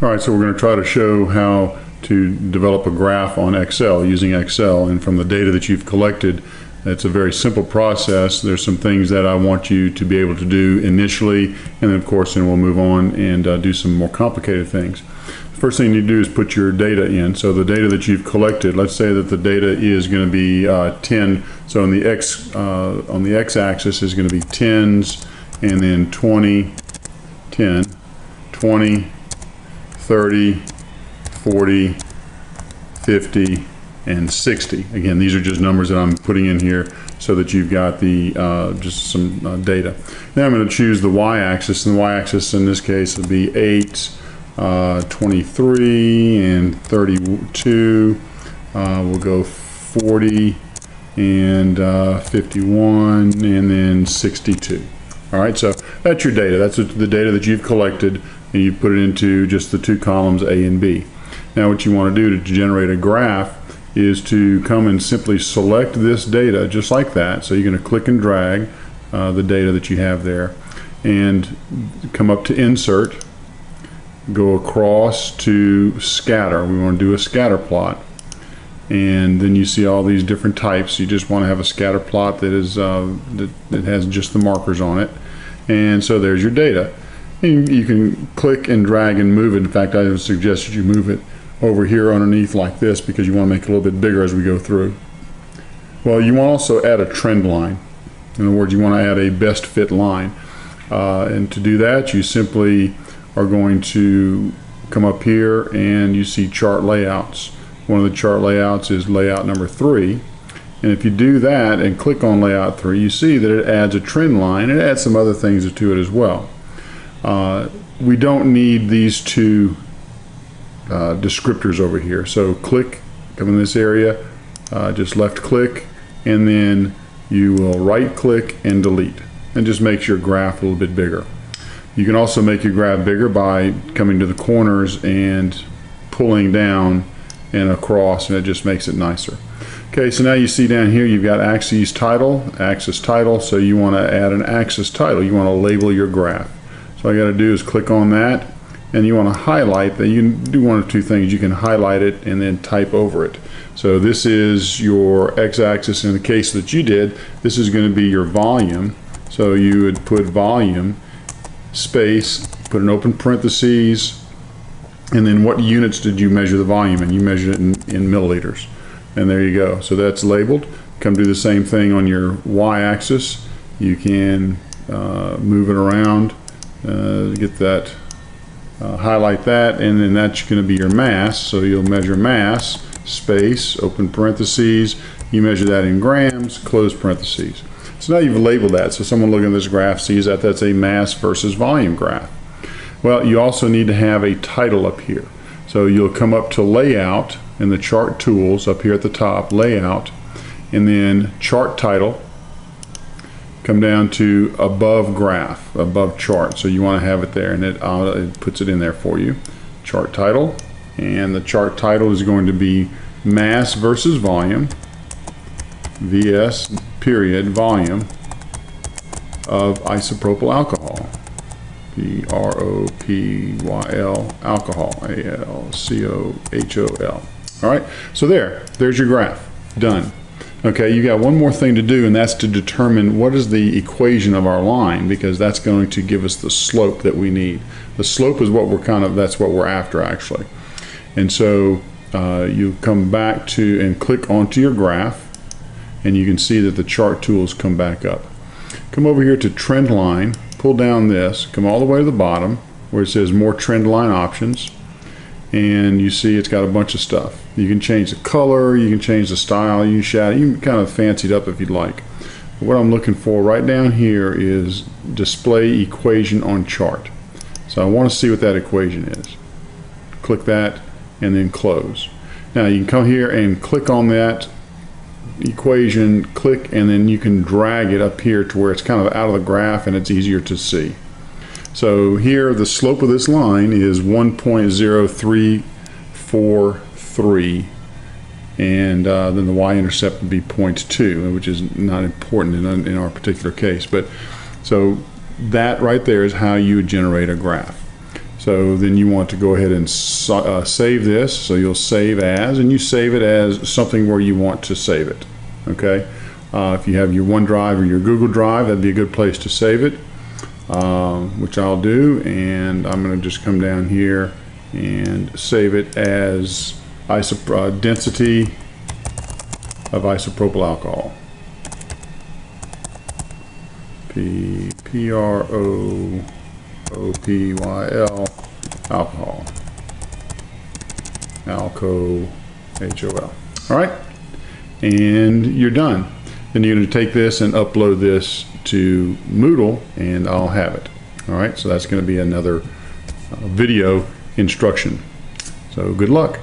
All right, so we're going to try to show how to develop a graph on Excel using Excel, and from the data that you've collected, it's a very simple process. There's some things that I want you to be able to do initially, and then of course then we'll move on and do some more complicated things. The first thing you do is put your data in. So the data that you've collected, let's say that the data is going to be 10. So on the x-axis is going to be tens, and then 20, 10, 20, 30, 40, 50, and 60. Again, these are just numbers that I'm putting in here so that you've got the just some data. Now I'm going to choose the y-axis, and the y-axis in this case will be 8, 23, and 32. We'll go 40 and 51, and then 62. All right, so that's your data. That's the data that you've collected, and you put it into just the two columns A and B. Now what you want to do to generate a graph is to come and simply select this data just like that. So you're going to click and drag the data that you have there, and come up to Insert, go across to Scatter. We want to do a scatter plot, and then you see all these different types. You just want to have a scatter plot that is that has just the markers on it, and so there's your data. And you can click and drag and move it. In fact, I would suggest that you move it over here underneath like this, because you want to make it a little bit bigger as we go through. Well, you want to also add a trend line. In other words, you want to add a best fit line, and to do that you simply are going to come up here and you see chart layouts. One of the chart layouts is layout number 3, and if you do that and click on layout 3, you see that it adds a trend line. It adds some other things to it as well. We don't need these two descriptors over here, so click, come in this area, just left click, and then you will right click and delete, and just makes your graph a little bit bigger. You can also make your graph bigger by coming to the corners and pulling down and across, and it just makes it nicer. Okay, so now you see down here you've got axis title, so you want to add an axis title. You want to label your graph. So all I got to do is click on that, and you want to highlight that. You can do one of two things. You can highlight it and then type over it. So this is your x-axis. In the case that you did, this is going to be your volume. So you would put volume, space, put an open parentheses, and then what units did you measure the volume in? You measured it in milliliters. And there you go. So that's labeled. Come do the same thing on your y-axis. You can move it around, get that, highlight that, and then that's going to be your mass. So you'll measure mass, space, open parentheses, you measure that in grams, close parentheses. So now you've labeled that, so someone looking at this graph sees that that's a mass versus volume graph. Well, you also need to have a title up here. So you'll come up to Layout in the Chart Tools up here at the top, Layout, and then Chart Title. Come down to Above Graph, Above Chart. So you want to have it there, and it puts it in there for you. Chart Title, and the chart title is going to be Mass versus Volume, VS period volume of isopropyl alcohol, PROPYL alcohol, ALCOHOL. All right, so there's your graph done. Okay, you got one more thing to do, and that's to determine what is the equation of our line, because that's going to give us the slope that we need. The slope is what that's what we're after actually. And so you come back to and click onto your graph, and you can see that the chart tools come back up. Come over here to trend line, pull down this, come all the way to the bottom where it says more trend line options, and you see it's got a bunch of stuff. You can change the color, you can change the style, you can shadow, you can kind of fancy it up if you'd like. But what I'm looking for right down here is display equation on chart. So I want to see what that equation is. Click that and then close. Now you can come here and click on that equation, click, and then you can drag it up here to where it's kind of out of the graph and it's easier to see. So here the slope of this line is 1.0343, and then the y-intercept would be 0.2, which is not important in our particular case. But so that right there is how you would generate a graph. So then you want to go ahead and save this. So you'll save as, and you save it as something where you want to save it. Okay. If you have your OneDrive or your Google Drive, that'd be a good place to save it, which I'll do. And I'm going to just come down here and save it as density of isopropyl alcohol. P-R-O-O-P-Y-L, alcohol. Alco, H-O-L. All right, and you're done. Then you're going to take this and upload this to Moodle, and I'll have it. All right, so that's going to be another video instruction. So good luck.